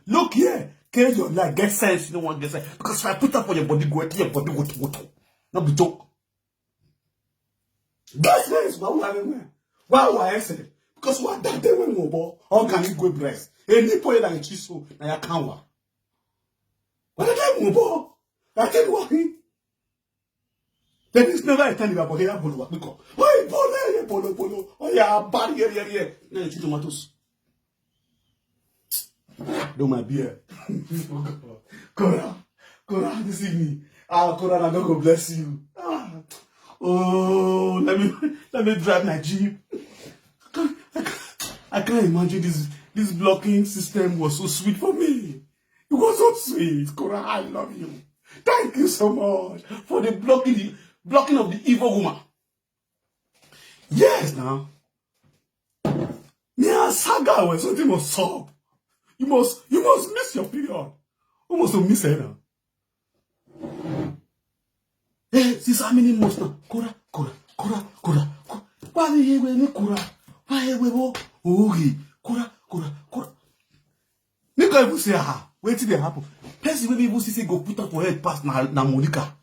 Look here. Carry your life. Get sense. You don't want to get sense. Because if I put up on your body, go your body go. Not be joke. Get sense. Why I say? Because what that day when mobile, organic go breast. Any point that you choose so, now you can't work. What that day mobile? I tell you what. There is never a time about here polo. Because oh polo. Oh yeah, bad here. Now you choose tomatoes. Do my beer. Korra, this evening. Korra, I'm gonna bless you. Oh, let me drive my Jeep. I can't imagine this blocking system was so sweet for me. It was so sweet. Korra, I love you. Thank you so much for the blocking of the evil woman. Yes, now. Me and Saga when something must solve. You must miss your period. You must miss it now. Hey, since how many months now? Korra. Why are you here, Korra? Why are you here? Korra. Make people say, wait till they happen. Person when people say go put up for head pass na Monica.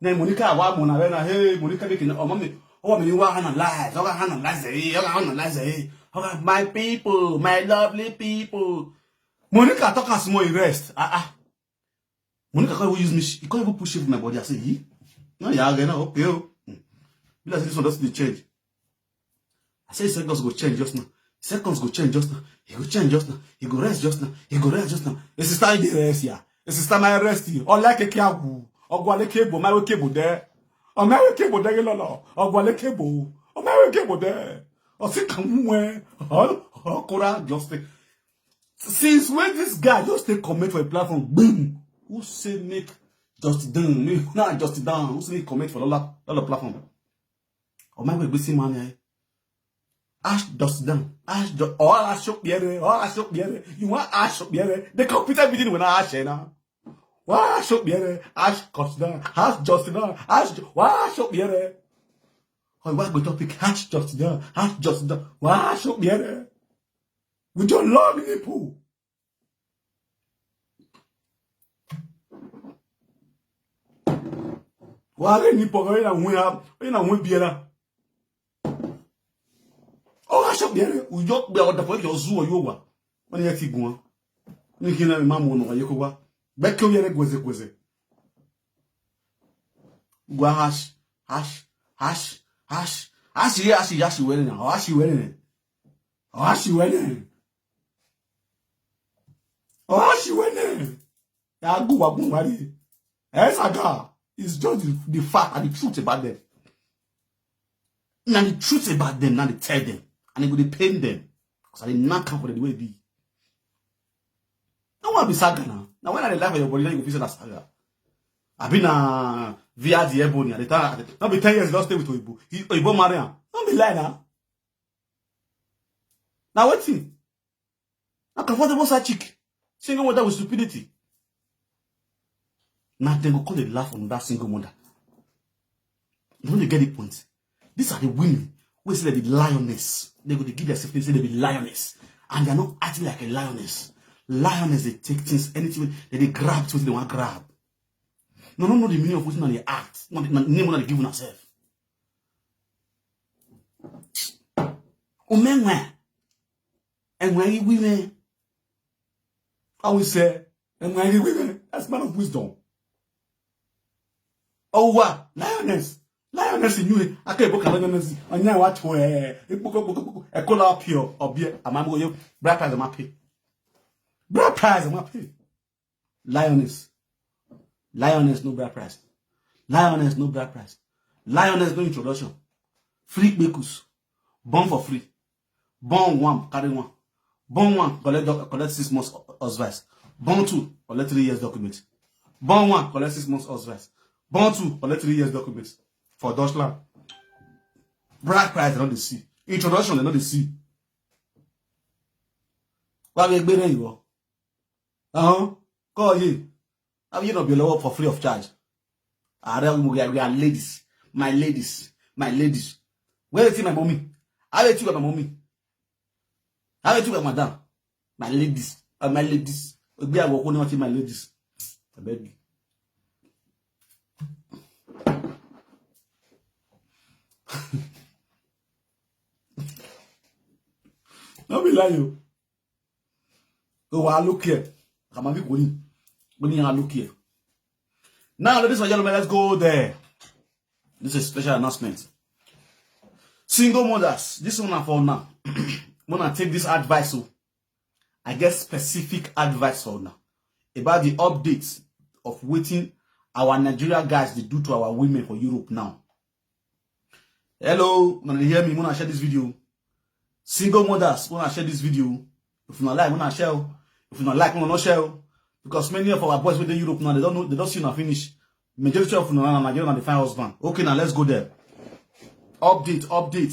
Na Monica wa mo na hey Monica make na mama me wa analyze. My people, my lovely people. Monica talk as more rest. Monica can't even use me. He can't even push it with my body. I say, he? No, yeah, again, okay. Bila say this one doesn't change. I say seconds go change just now. Seconds go change just now. He go change just now. He go rest just now. It's sister in the rest here. It's sister my rest here. Or like a cable. Or go a cable. My cable there. Or my cable there. Lolo. Or go a cable. Or my cable there. Or say come where. Or Korra just take. Since when this guy just take comment for a platform, boom. Who say make just down? Me not just down. Who say make comment for all the platform? Or my way see man Ash just down. All I show the You want Ash up the The computer meeting when I Ash now. Why Ash up the Ash just down. Ash just down. Why Ash up the Oh, why go topic? Ash just down. Why Ash up the with your long nipple. Why nipple going and win beer? Oh, I shall be able to go the point your zoo or you when you take one. You can have a mamma or you go back to your goes. Hash, wedding. Oh, she went. I go up one. Yes, I got. It's just the fact and the truth about them. Now the truth about them, now they tell them. And it will pain them. Because I did not come for the way it be. No one be saga now. Now when I laugh at your body, then you feel that saga. I've been via the ebony at the time. Not be 10 years, don't stay with Oibo. Oibo Mariam. Don't be lying now. Now what's it? Now comfortable side chick. Single mother with stupidity. Now they will call a laugh on that single mother. You want to get the point? These are the women who say they be lioness. They go to give themselves, they say they be lioness. And they're not acting like a lioness. Lioness, they take things, anything, they grab what they want to grab. No, the meaning of what they act. Not the name of the given herself. And when you women, I will say, and when you women, that's man of wisdom. Oh, what? Lioness in you. I can't book a lioness. I know what to a color pure or beer. I'm going to brap as a mappy. Brap prize, I'm happy. Lioness, no brap prize. Lioness, no brap prize. Lioness, no introduction. Free bekus. Born for free. Born one, carry one. Born one, collect 6 months advice. Born 2, collect 3 years document. Born 1, collect 6 months advice. Born 2, collect 3 years documents. For Deutschland. Brag prize, they not the see. Introduction, they not the see. Why we be you? Call you. How you not be lower for free of charge? We are ladies. My ladies. Where is my mommy? How you my mommy? How you my madam? My ladies. my ladies. Be I go not my ladies. I beg you. No be lie you. Oh, I look here. I'm a big winning. When you look here. Now, ladies and gentlemen, let's go there. This is a special announcement. Single mothers, this one for now. I'm gonna take this advice. So I get specific advice for now about the updates of waiting our Nigeria guys they do to our women for Europe now. Hello, when you hear me, I'm gonna share this video. Single mothers, I'm gonna share this video. If you not like, I'm gonna share. If you not like, I'm gonna not share. Because many of our boys within Europe now, they don't know, they don't see na finish. Majority of Nigeria and they find husband. Okay, now let's go there. Update.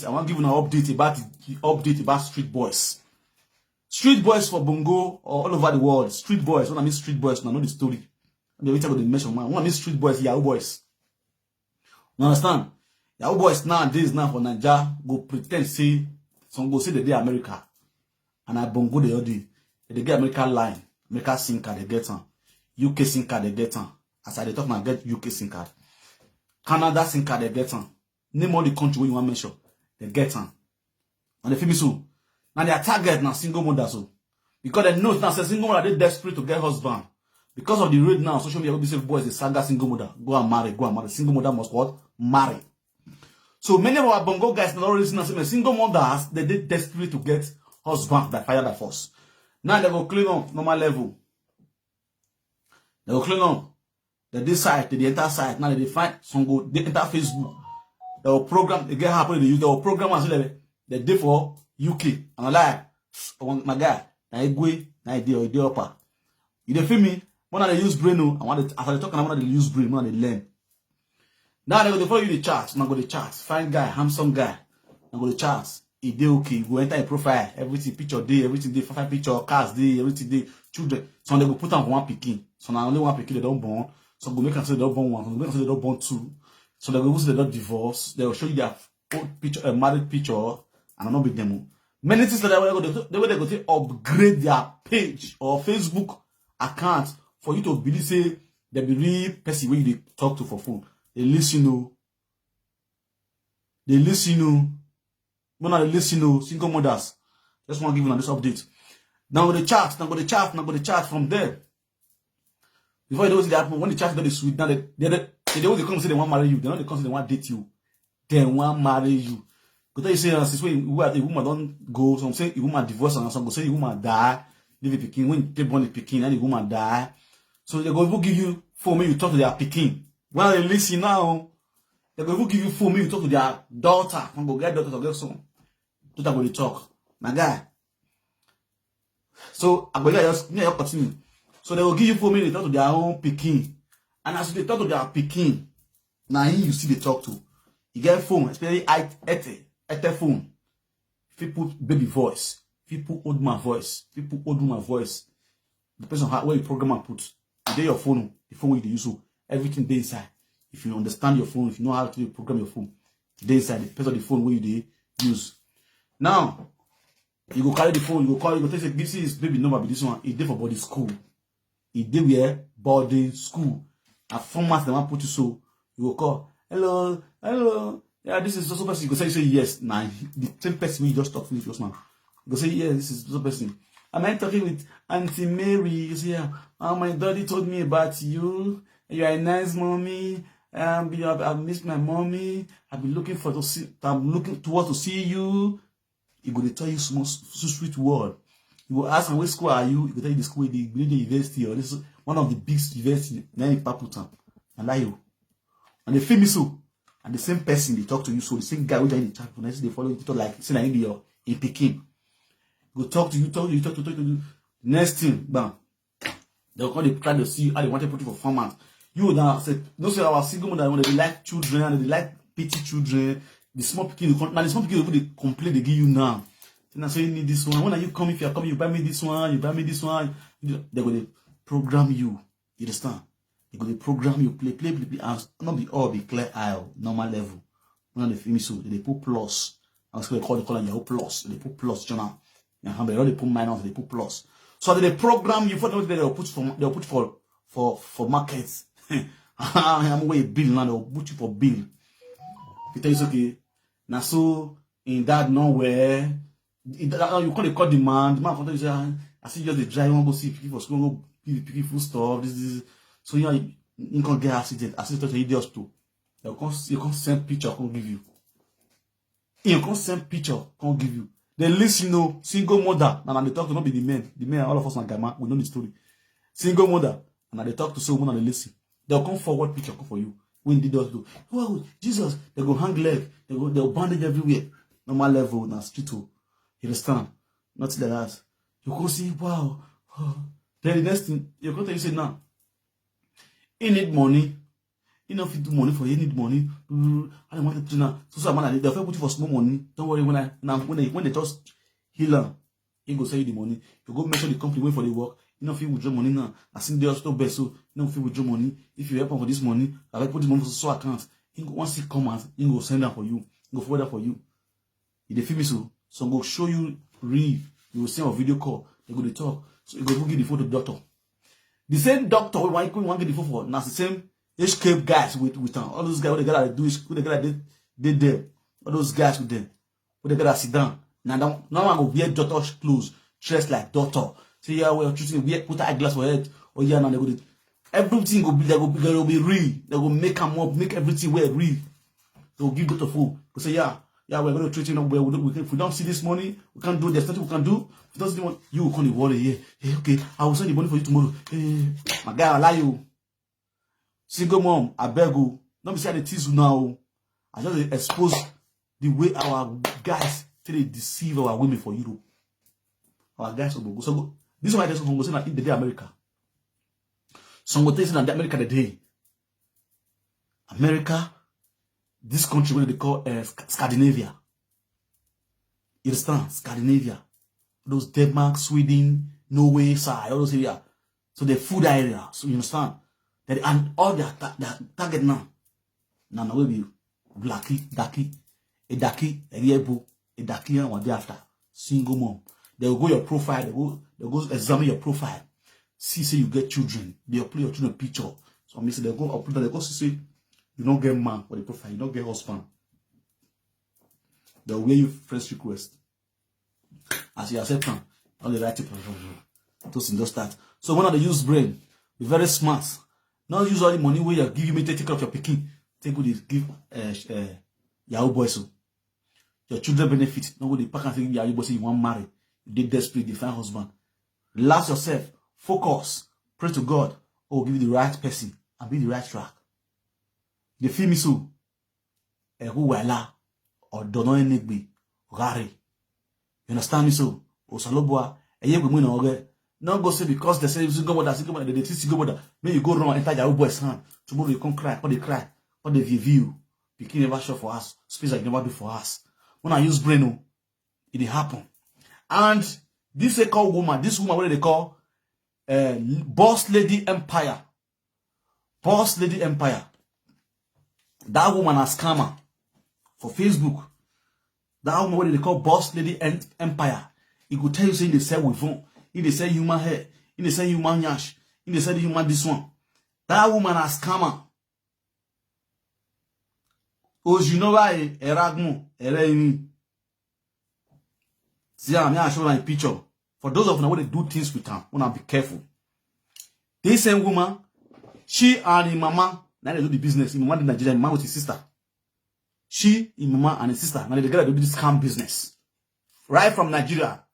I want to give you an update about street boys. Street boys for Bongo or all over the world. Street boys. When I mean street boys, I know the story. They will tell you the mention man. When I mean street boys, Yahoo boys. You understand? Yahoo boys nowadays now for Nigeria go pretend say some go say they America. And I Bongo the other day. They get American line. American SIM card, they get on. UK SIM card, they get on. As I talk now, get UK SIM card. Canada SIM card, they get on. Name all the country where you want to mention. They get on. And they feel me so. Now their target now single mothers so. Because they know now say single mother they desperate to get husband. Because of the rate now, social media will be say boys the saga single mother. Go and marry. Single mother must what? Marry. So many of our Bongo guys not already say single mothers they desperate to get husband by fire by force. Now they go clean up normal level. They go clean up. They site, they enter site. Now they find some go they enter Facebook. They will program, they get happen, they will program and say they did for UK. And I like, my guy, now you go, now you do upper. You dey feel me? When they use brain, I want to, after they talk, I want to use brain, when they learn. Now they go to follow you the charts, now go the charts. Fine guy, handsome guy. Now go the charts. It dey okay, you go enter a profile, everything, picture day, everything day, 5 picture, cars day, everything day, children. So they go put on one picking. So now only one picking they don't born. So go make them say they don't born one, so go make them say they don't born two. So they go say they don't divorce. They will show you their old picture, a married picture, and not be demo. Many things that they go to upgrade their page or Facebook account for you to believe say they be real person where you talk to for phone. They listen you. They listen you. When I listen you, single mothers. Just want to give you this update. Now the chat from there. Before you know what happen, when the chat is sweet, now they come say they want to marry you. They know they come say they want to date you. They want to marry you. Because you say, since when a woman don't go, some say a woman divorce and some go say a woman die, leave a picking. When they born a picking, and the woman die. So they go give you phone me, you talk to their picking. When they listen now, they go give you phone me, you talk to their daughter. When go get daughter to get son. Daughter go talk. My guy. So I go just continue. So they will give you 4 minutes to talk to their own picking. And as they talk to their picking, now you see they talk to. You get phone, especially at phone. If you put baby voice, if you put old man voice, if you put old woman voice, depends on where you program and put. You get your phone, the phone you use, so everything they inside. If you understand your phone, if you know how to program your phone, they inside. Depends on the phone where you use. Now, you go carry the phone, you go call, you go take this is baby number, but this one, it did for body school. It did where boarding school. A format they want put you so you go call. Hello. Yeah, this is so person. You go say yes. Nah, the same person we just talk finish just now. You go say yes, this is so person. Am I talking with Auntie Mary? You say, oh, my daddy told me about you. You are a nice mommy. I've missed my mommy. I've been looking for to see. I'm looking towards to see you. He go to tell you small sweet word. You will ask him, which school are you? He will tell you the school, the university, or this is one of the big universities in Paputan. And lie you. And they feel me so. And the same person they talk to you, so the same guy who in the chat, when they follow you, talk like say like in Peking. Go talk to you. The next thing, bam. They'll call the try to see how they want to put you for format. You now say, don't say our single mother when they like children, they like petty children, the small Peking, now the small Peking they complain they give you now. And I say, you need this one. When are you coming? If you're coming, you buy me this one, you buy me this one. They're going to program you. You understand? They're going to program you, play. And not be all be clear aisle, normal level. When they feel me so, they put plus. I was going to call the color Yahoo plus. They put plus, journal. They put minus, they put plus. So they program you for the they'll put for markets. I'm way bill now, they'll put you for bill. You tell you okay. Now so in that nowhere, you call it call demand. The man can tell you say, I see just the drive, want go see people for school, go pick food stuff. This. So you can get accident to idiots too. You can't send picture, can't give you. You can't send picture, can't give you. They listen, single mother, and they talk to not be the men. The men, all of us on Gama, we know the story. Single mother, and they talk to someone and they listen. They'll come forward picture, come for you. When did those do? Oh, Jesus, they go hang leg, they'll bandage everywhere. Normal level, now street. You understand? Not like that. You can see, wow. Then the next thing, you can tell you say now, you need money. You know if you do money for you need money. I don't want to now. So man, they'll put you for small money. Don't worry when they just heal her, he go sell you the money. You go make sure the company wait for the work. You know if you withdraw money now. I think they are still best. So you know if you withdraw money, if you help for this money, I will put this money for so account. Once he come out, he go send that for you. He go forward that for you. If they feel me so go show you read. You will send a video call. They go to talk. So you go give the photo to the doctor. The same doctor why you want to get the photo for? Now the same escape guys with all those guys, what they gotta do is what they gotta they there. All those guys with them. What they gotta sit down. Now I'm gonna wear doctor's clothes, dressed like doctor. Say yeah, we're treating wear put eyeglass for head. Oh yeah, now they go everything go be real. They go make them up, make everything wear real. They will give doctor food. They say yeah, we're gonna treat you if we don't see this money, we can't do there's nothing we can do. If you don't see the money, you will come worry here. Hey, okay, I will send the money for you tomorrow. Hey, my guy, I'll lie you. Single mom, I beg you. Don't be saying the tease now. I just expose the way our guys they deceive our women for Europe. Our guys will go. So this is why there's some go say that in the day America. Some go say that the America the day. America, this country where they call Scandinavia. You understand? Scandinavia. Those Denmark, Sweden, Norway side, all those areas. So the food area. So you understand? And all their target now will be daki, a yebo, a daki, and one day after. Single mom. They will go your profile, they go examine your profile. See, you get children. They upload your children picture. So I mean, they go upload, they go see, you don't get man for the profile, you don't get husband. They'll wear you first request. As you accept them, all the right people. Just start. So when they use brain, be very smart. Not use all the money where you give you take care of your picking. Take good give Yahoo boy so. Your children benefit. Not go the pack and say Yahoo boy say you want marry. You did desperate, you find husband. Relax yourself. Focus. Pray to God. Oh, give you the right person and be the right track. You feel me so? Who wala or dono enigbe gari. You understand me so? O salobwa eye gbe mu na oge. Not go say because they say single mother, they teach single mother. May you go wrong, enter your boy's hand. Tomorrow you come cry, or they cry, or they review. Picking never show for us. Space like never do for us. When I use brain, it happen. And this they call woman, this woman, what they call Boss Lady Empire. Boss Lady Empire. That woman a scammer for Facebook. That woman, what they call Boss Lady Empire. It could tell you saying they sell with phone. If they say human hair, if they say human yash, if they say human this one. That woman a scammer. Oh, you know why? Eragmo, Eremi. See, I'm showing a picture. For those of you who want to do things with her, wanna be careful. This same woman, she and her mama, now they do the business. In mama in Nigeria, mama with his sister. She, his mama, and his sister, now they together do this scam business. Right from Nigeria.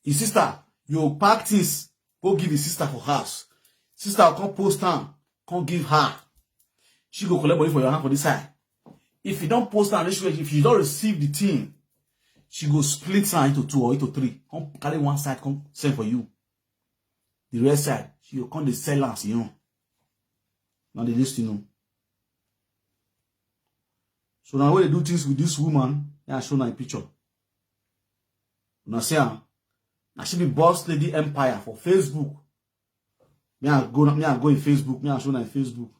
His sister, you pack things, go give his sister for house. Sister will come post her, come give her. She go collect money for your hand for this side. If you don't post her, if you don't receive the thing, she go split her into 2 or into 3. Come carry one side, come send for you. The rest side, she will come the sellers, you know. Now they list, you know. So now when they do things with this woman, I show her a picture. Now see her. Now she be Boss Lady Empire for Facebook. Me I go in Facebook. Me I show her in Facebook.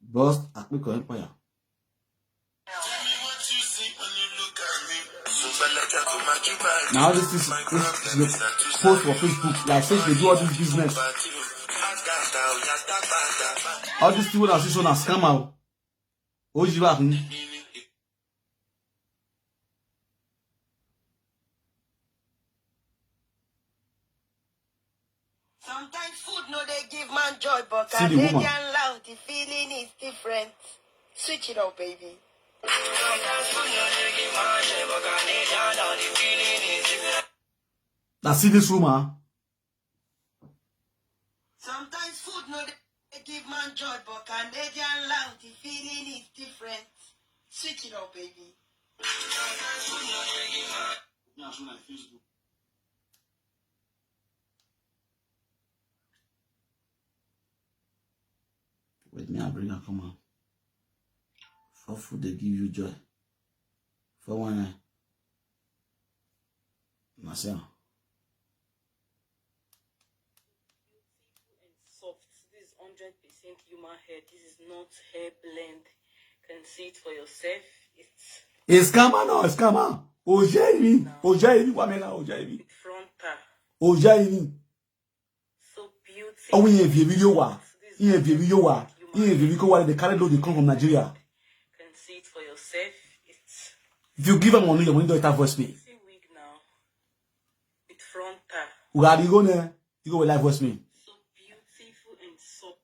Boss Akpiko Empire. Tell me what you see when you look at me. So like I Now this is post for Facebook. Like say they do all this business. All these people that see so na scam out. Ojiba. Sometimes food no they give man joy, but Canadian loud, the feeling is different. Switch it up, baby. Now see this woman. Sometimes food no they give man joy, but Canadian loud, the feeling is different. Switch it up, baby. Wait, me I bring her come on. For food they give you joy. For one, myself. Soft. This is 100% human hair. This is not hair blend. You can see it for yourself. It's scammer no, it's scammer. Ojaimi, wamena Ojaimi. Frontal. Ojaimi. So beautiful. Oh, we have video wa. We have video wa. We have video wa. They carry load. They come from Nigeria. You can see it for yourself. If you give them money, the money don't have voice me. See wig now. With frontal. Who are you gonna? You go with live voice me. So beautiful and soft.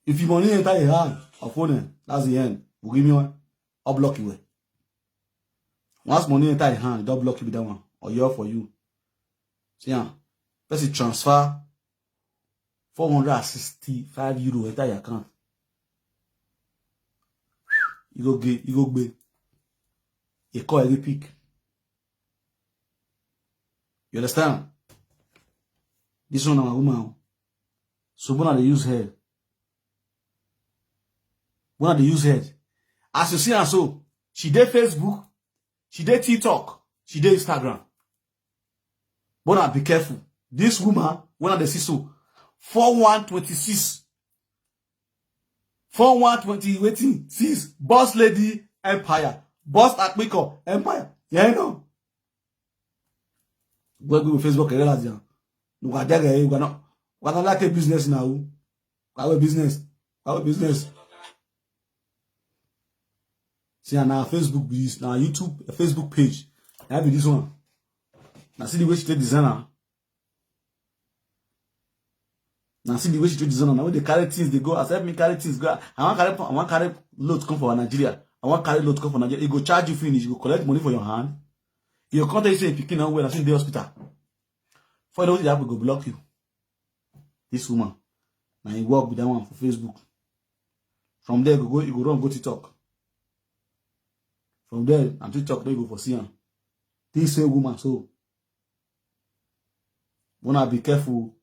If you money enter your hand or phone, that's the end. We'll give me one. I'll block you. Once money enter your hand, don't block you with that one. Or you're for you. See, let's see transfer 465 euro enter your account. You go get, you go be. You call every pick. You understand? This one, a woman. So when they use head. When they use head. As you see her so, she did Facebook, she did TikTok, she did Instagram. But be careful. This woman, when they see so, 4126. 4120 waiting. Sees Boss Lady Empire. Boss at Makeup Empire. Yeah, you know. Go with Facebook. You gonna like a business now. Our business. Our business. See, now Facebook business, now YouTube, a Facebook page. I have this one. Now see the way she take designer. Now see the way she take designer. Now when they carry things, they go. As help me carry things. Go. I want carry load come for Nigeria. I want carry load come for Nigeria. It go charge you finish. You go collect money for your hand. Your contact say picking now when I see the hospital. For those that will go block you. This woman. Now you work with that one for Facebook. From there you go run go TikTok. From there and TikTok they go for CM. This same woman so. Wanna be careful.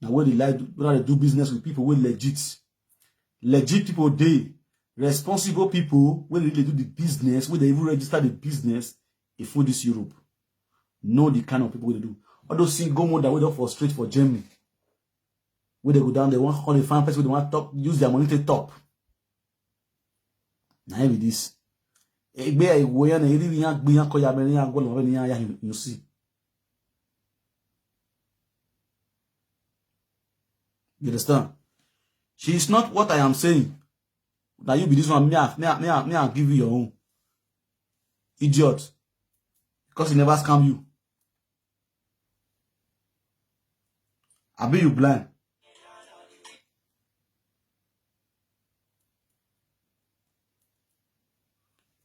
Now when they do business with people with legit people they responsible people when they do the business, when they even register the business, if for this Europe. Know the kind of people they do. All those single mother we don't frustrate for Germany. When they go down, they want all the fan person, they want to top, use their money to top. Now with this. You see. You understand? She is not what I am saying. Now you be this one, me I give you your own. Idiot. Because he never scam you. I be you blind.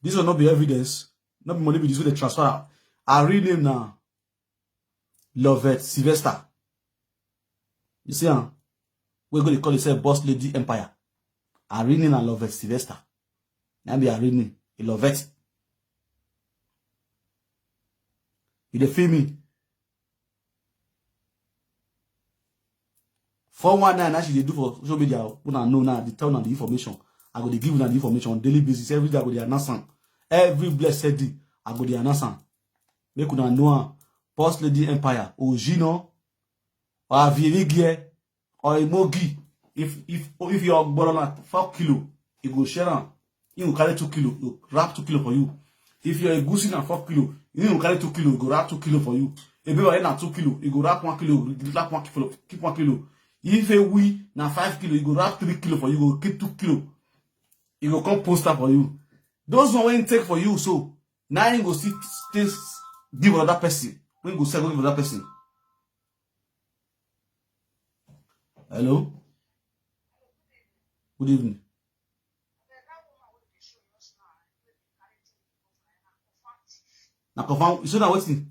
This will not be evidence. Not be money be this way they transfer. I read him now. Lovett Sylvester. You see, we're going to call it Boss Lady Empire. I read him and Lovett Sylvester. Maybe I read him. He Lovett. You dey feel me? 419 actually they do for social media. When I know now, they tell now the information. I go to give you the information on daily basis. Every day I go to announce. Every blessed day I go to announce. Make you know Boss Lady Empire or Gino or Avirigie or Emogi. If you're born at 4 kilo, you go share on. You will carry 2 kilo, you wrap 2 kilo for you. If you're a goosey and 4 kilo, You need to carry 2 kilo, go wrap 2 kilo for you. If you are na 2 kilo, you go wrap 1 kilo, wrap 1 kilo, keep 1 kilo. If we na 5 kilo, you go wrap 3 kilo for you, go keep 2 kilo. You go come poster for you. Those one when take for you, so now you go see give another person. When you go sell, give another person. Hello? Good evening. Now confirm, you say na wetin?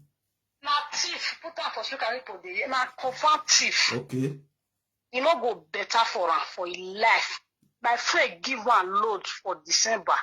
Na thief, put am for look at people dey. Na confirm thief. Okay. E no go better for am for him life. My friend give one load for December.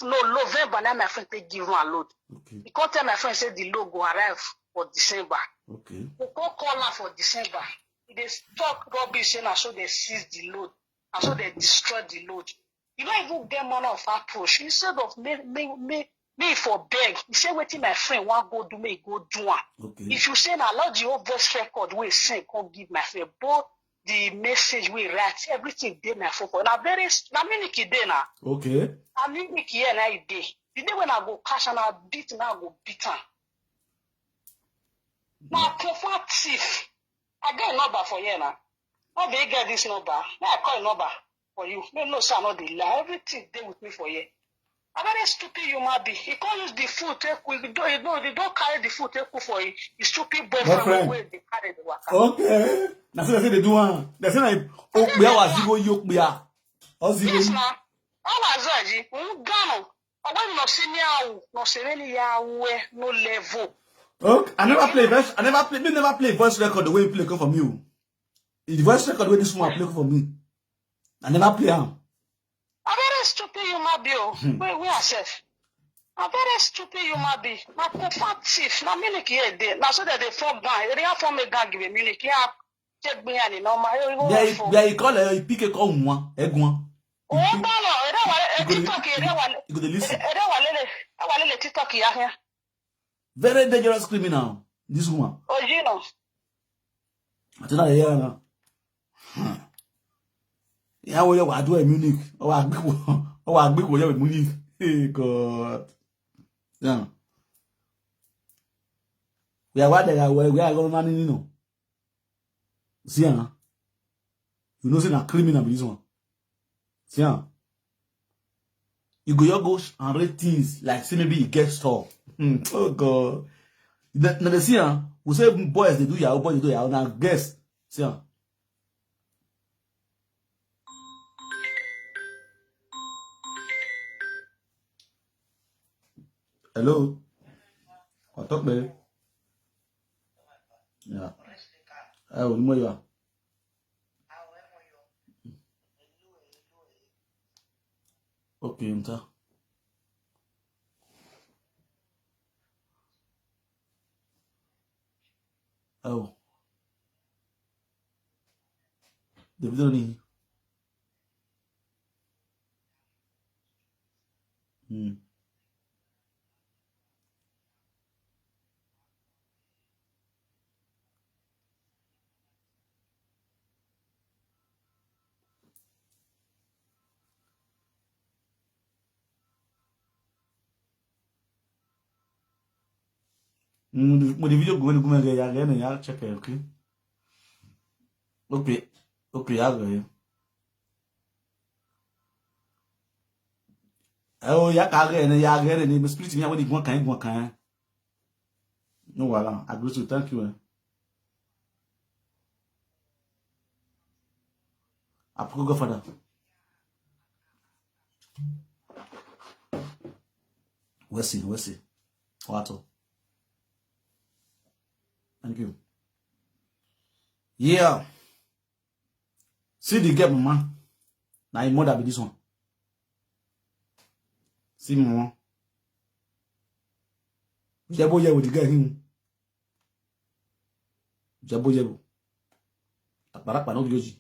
No, November now my friend take give one load. Okay. He can't tell my friend say the load go arrive for December. Okay. We can't call am for December. He dey talk rubbish say na so they seize the load. Na so they destroy the load. You don't even get money of approach. Instead of me for beg, he say wetin my friend want go do, me go do am. Okay. If you say na allow the whole voice record wey send come give my friend, both the message we write, everything dey my phone for. Na minute e dey na. Okay. Na minute here na e dey. The day when I go cash and I beat na I go beat am. Na confirm thief. I get a number for here now. How do you get this number? Now I call a number for you. No, sir, not the lie. Everything dey with me for here. A very stupid human being. He can't use the food take quick. They don't carry the food take quick for you. The stupid boyfriend where they carry the worker. Okay. That's what they say they do one. They say like Okbia was Zigo Yokbia. Yes, ma. All I say, Gano. I want no senior, no senior, no level. Okay. I never play voice record the way you play come from you. The voice record the way this one play come from me. I never play him. A very stupid human being. We are safe. A very stupid human being. Na confirm thief. Na Munich here dey. Na so that they form gang. They have form a gang give Munich. Yeah, check me and normal. Yeah, he call he pick a call one, egg1. Oh, no, TikTok here. You go to listen. Wale TikTok here. Very dangerous criminal. This woman. Oh, you know. I tell her yeah now. Yeah, we are doing Munich. Oh, I big with Munich. Hey God. Yeah. We are what they are. We are going on, you know. See, you know, say na criminal this one. See, you go and rate things like say maybe it gets tough. Oh God. Now they see, we say boys they do Yahoo, boys they do Yahoo. Now guess, see, hello. I talk, baby. Yeah. Oh, you know you are. Okay, enter. Oh. The video ni. The video going to go again and I'll check it, okay? Okay, I'll go. Oh, ya again, and you split me out with one kind. No, well, I agree to thank you. I put go for that. We'll see. What? Thank you. Yeah. See the girl, mama. Now your mother be this one. See mama. Jabo with the guy him. Jabo. Taparak no yoji.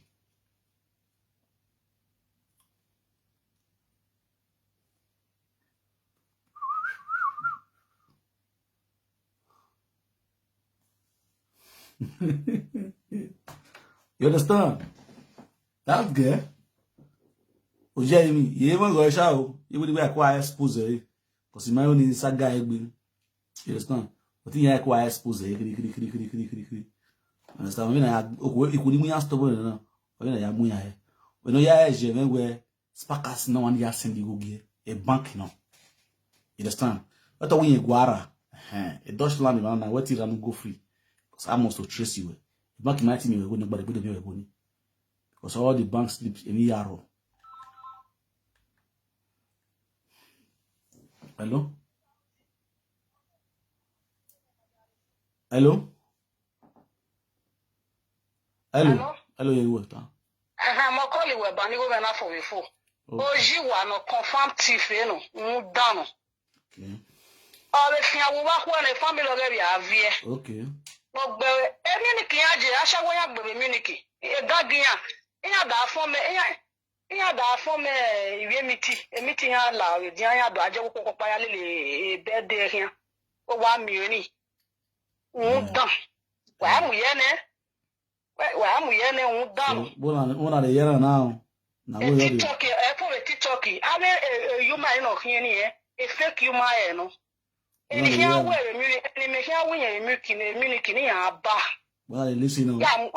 You understand? That girl, Jeremy, you even go show you would be quite exposed because my own is a guy. You understand? But you are quite exposed. Understand? When I equally me stubborn na. When I am we are. When you are je where sparkers no one ya send you go a bank no. You understand? But when you guara, a Dutch land na what you go free. Because I must to trace you. The bank might me we go nobody put the money. Because all the bank slips in year. Hello? Hello? Hello? Hello, you what? I'm calling you Bani go na for before. Oji wa no confirm thief no, down. Okay. All the thing we work when a family already have here. Okay. No be eminiki aje asha wo ya gbe eminiki. E gagian. Iya da form iwe emiti ya la we dia ya do aje kokko pa ya le birthday here. O wa mi oni. Down. Wa mu ye ne. Wa mu ye ne down. Bona the year now. Now we are TikTok for TikTok. Ave you might know here ni a fake you might no. And here where me here when you make ni aba. Well, listen. Yeah,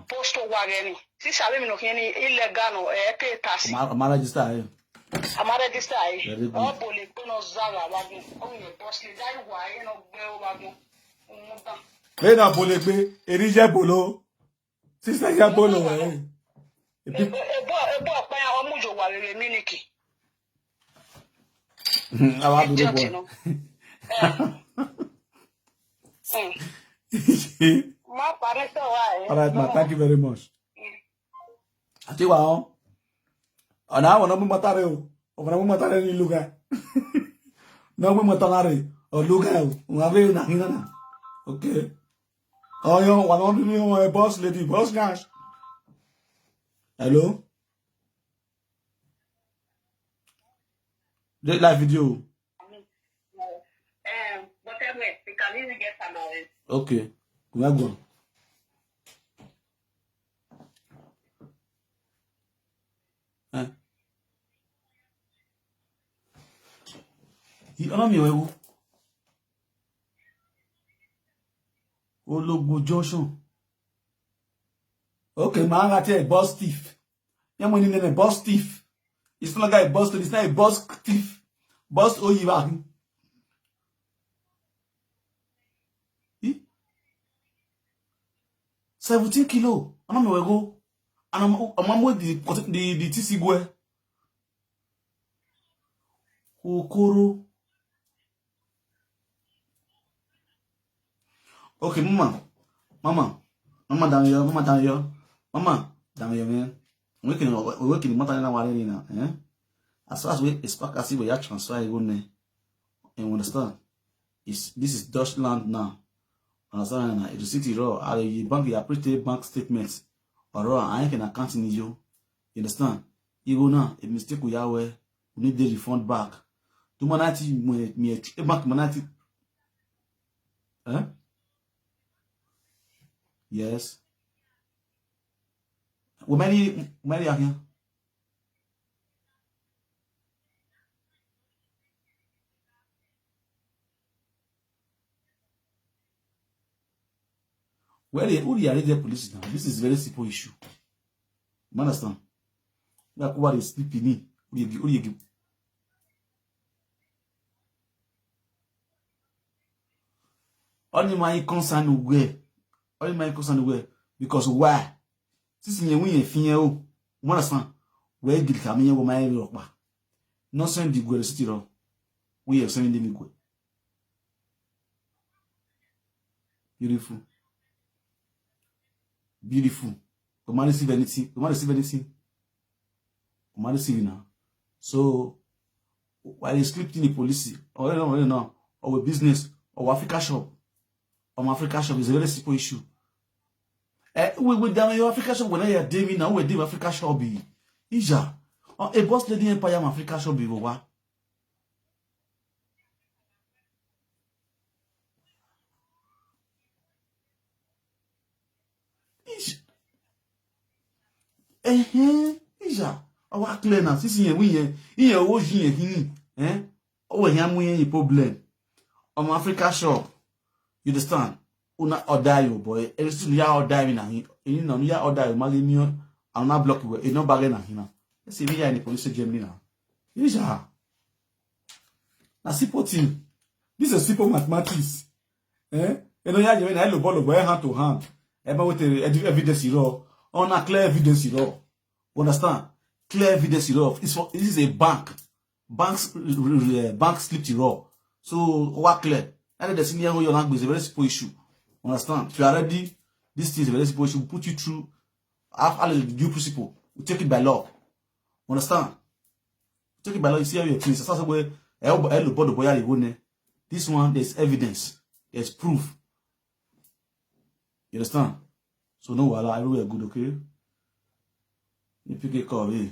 post wageni. Si sabe me no here ni illegal no e taxi. I'm register. Amara this time. Oh bole no zaga wagun. Oh you boss le dai wa e no gbe wagun. Hey na bole gbe, eri je bolo. Sister ya bolo eh. Ebo pa ya omujo wa rere miniki. Awa do boy. Ma pare so wa. All right, ma, thank you very much. Ati wa on. Ona wona mu matare o. Ona mu matare ni lugar. No mu matare o lugar o. Una ve na hina. Okay. Oh yo, one on me boss lady, boss guys. Hello? Did live video. Whatever, we can even get some of it. Okay. We are going. Ọ̀nà mi ò ewu. Ologbo Junction. Okay, man, I tell a boss thief. Yeah, money in a boss thief. It's not like a boss thief, it's not a boss thief. Boss Oyiba. 17 kilo. I don't know where go. And I'm with the TC boy. Okoro. Okay, mama down here, mama down here, man. We working the matter now, eh? As far as we expect, as if we are transfer, you understand? This is Dutch land now. Understand? It's the city raw. You bank your pretty bank statements or raw. I can account in you. You understand? You now a mistake we are where we need the refund back. To manati me a bank manati. Eh? Yes. Well, many are here. Well, who are the police now? This is a very simple issue. You understand? Like what is sleeping? Who you give? Only my concern where. Only my concern where. Because why? Since you win a female, you understand? Where did come here with my rock? Not send the good city. We are sending them equal. Beautiful. Beautiful. Come on, receive anything. Come on, receive anything. Come on, receive now. So, while you scripting the police, or no, or a business, or Africa shop, or Africa shop is a very simple issue. We down your Africa shop when I hear David now, we do Africa shop be. Ija. A boss lady empire Africa shop be what? Ija. Our clear now. Sisi yen we yen. Iye o jin yen. O we yan mu yen problem. on Africa shop. You understand? Una order you, boy. Everything you order me na. You know, you order you. Mali me, I'm not block you. You no bargain na hina. Let's see me here in the police Germany now. You is ha. Na simple thing. This is simple mathematics. Eh? You know, you when I look boy hand to hand. Eba with evidence raw. On a clear evidence raw. Understand? Clear evidence raw. This is a bank. Bank slipped raw. So what clear? And the senior your language is a very simple issue. Understand? If you are ready, this thing is a very simple issue. We'll put you through all the due principle. We take it by law. Understand? Take it by law. You see how your things. That's where this one there's evidence. There's proof. You understand? So no wala everywhere good, okay? You pick a call, eh?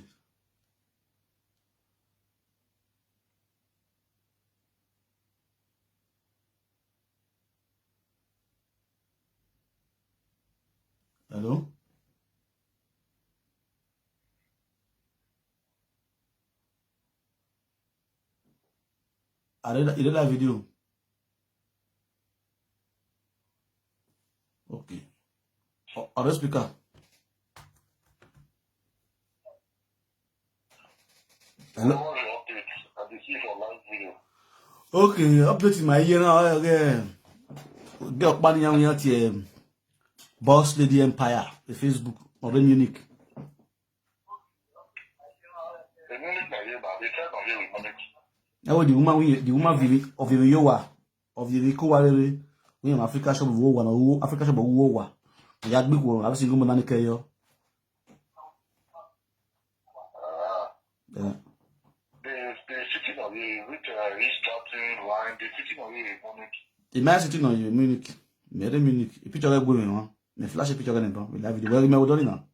Hello? I did that video. Okay. Other speaker. Hello? Okay, updating my ear now again. Get up here. Boss Lady Empire, the Facebook of the Munich. Now the woman of the Yowa of the Rikowa we in Africa shop of one Africa shop of war. We had big one, I've seen Guman Kayo. Yeah. The sitting of you with restarting line, the sitting of you Munich. The man sitting on you Munich. Made in Munich. A picture of going on. Me flash a picture of them. We live video. Where me would now?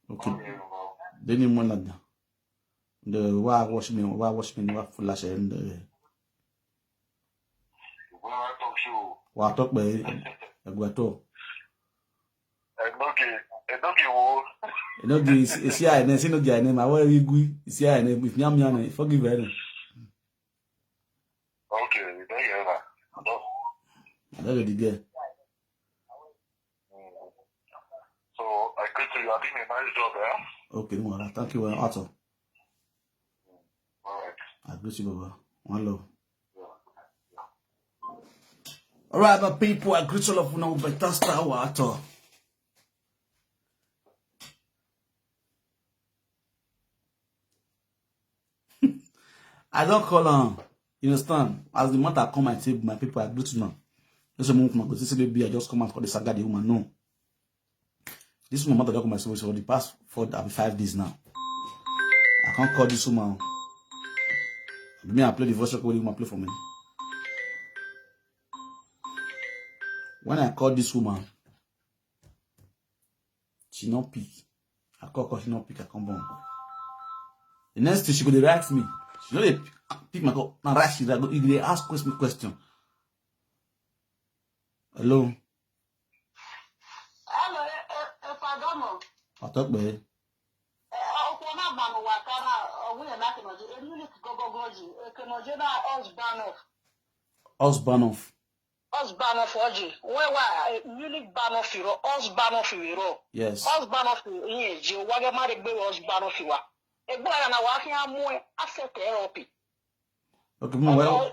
Okay. Then you want that. The wash me, flash and the. What talk by a guato? No, it's here and it's no name. I will agree. It's here and with Yam forgive her. Okay, there you go. So I could say you are doing a nice job there. Okay, well, thank you, Otto. All right. I bless you, Baba. One love. All right, my people, I greet all of you now, better star water. I don't call on. You understand? As the matter come and say, my people, I greet you now. This is my go. This is baby. I just come and call the saga the woman. No. This is my mother. Come and say for the past 5 days now. I can't call this woman. Me, I play the voice record. You play for me. When I call this woman, she not pick. I call she not pick. I come home. The next thing she go dey ask me. She don't pick my call. Now right she go. They ask me question. Hello. Hello, Fagamo. I talk by. Husband of. Oji. Where Munich ban of you, husband of you. Yes. Husband of you, you wagga marry be husband of you. A boy and a walking more asset therapy. Okay, well.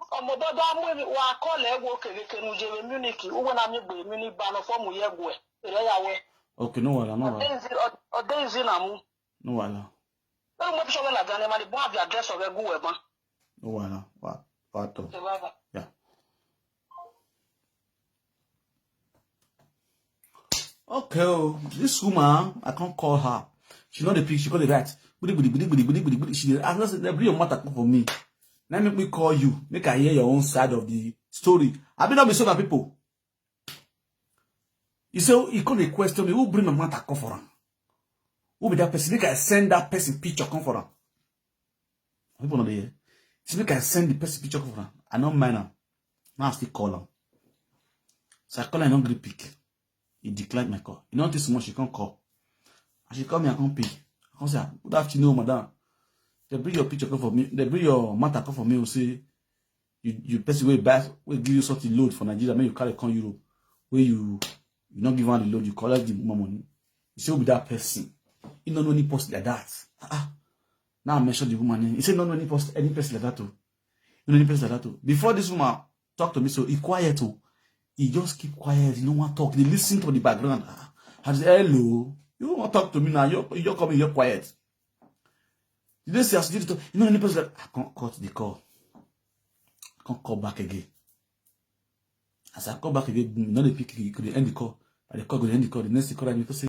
Wa call a work in Munich, when I'm a Munich ban of form we have way. Okay, no one, no one. Or days in a moon. No one. No much of a animal, the address of a good man. No one. What? Yeah. Okay, this woman, I can't call her. She know the picture, she call the right. She did ask us, bring your matter for me. Now make me call you. Make I hear your own side of the story. I be not be so that people. You say, you call a question me, who bring my matter come for her? Who be that person? Make I send that person picture come for her. People know the here. So make I send the person picture come for her. I don't mind her. Now I still call her. So I call her and don't pick. He declined my call. You know this much she can't call. And she call me and can't pick. I can't say, good afternoon, madam. They bring your picture come for me. They bring your matter come for me. Will say you person way back. Will give you something load for Nigeria. When you carry come Europe, where you not give her the load, you collect the money. You say with that person, you don't know any person like that. Now I mention the woman. He said no any person like that too. You know any person like that too. Before this woman talk to me, so he quiet too. He just keep quiet. He don't want to talk. They listen to the background. I say hello. You don't want to talk to me now. You're coming. You're quiet. You don't say you know any person like I can't cut the call. I can't call back again. As I call back again, not the pick. You could end the call. And the call go end the call. The next call I need to say.